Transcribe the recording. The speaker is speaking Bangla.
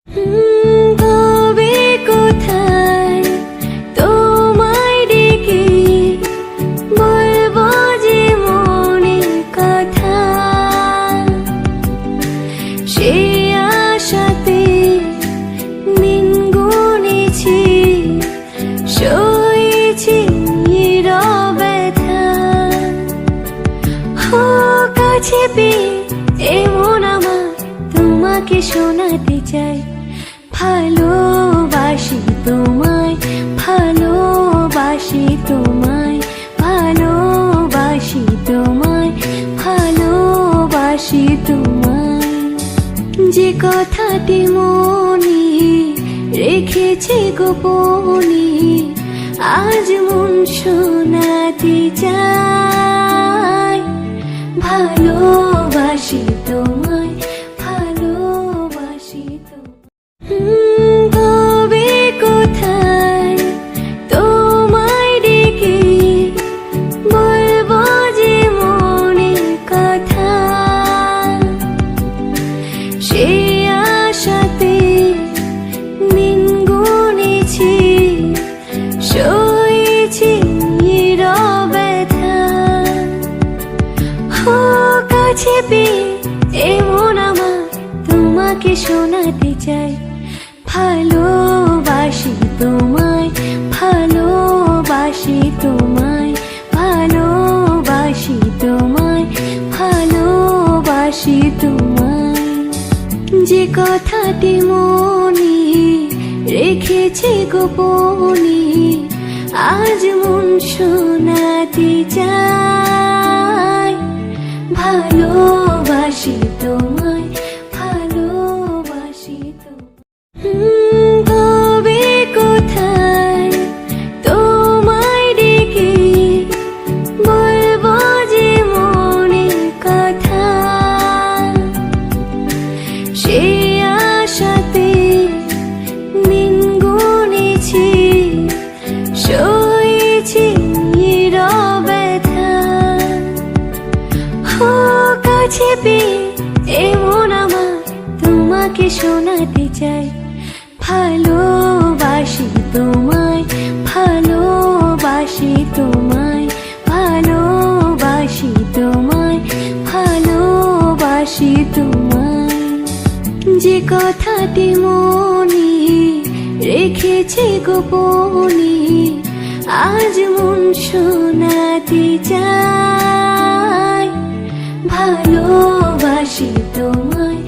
তবে কোথায় তোমায় ডেকে বলবো যে মনের কথা, সে আশাতে দিন গুনেছি, সয়েছি ব্যথা। কাছে পেয়ে এমন আমার তোমাকে শোনাতে চাই, ভালোবাসি তোমায়, ভালোবাসি তোমায়, ভালোবাসি তোমায়, ভালোবাসি তোমায়। যে কথাটি মনে রেখেছি গোপনে, আজ মন শোনাতে চাই, ভালোবাসি তোমায়, ভালোবাসি তোমায়। তবে কোথায় তোমায় ডেকে বলবো যে মনের কথা, সে আশাতে দিন গুনেছি, সয়েছি ব্যথা। কাছে পেয়ে এমন আমার তোমাকে শোনাতে চাই, ভালোবাসি তোমায়, ভালোবাসি তোমায়, ভালোবাসি তোমায়, ভালোবাসি তোমায়। যে কথাটি মনে রেখেছি গোপনে, আজ মন শোনাতে চাই, ভালোবাসি তোমায়, ভালোবাসি তোমায়। তবে কোথায় তোমায় ডেকে বলবো যে মনের কথা, সে আশাতে দিন গুনেছি, সয়েছি ব্যথা। কাছে পেয়ে এমন আমার তোমাকে শোনাতে চাই, ভালোবাসি তোমায়, ভালোবাসি তোমায়, ভালোবাসি তোমায়, ভালোবাসি তোমায়। যে কথাটি মনে রেখেছি গোপনে, আজ মন শোনাতে চাই, ভালোবাসি তোমায়,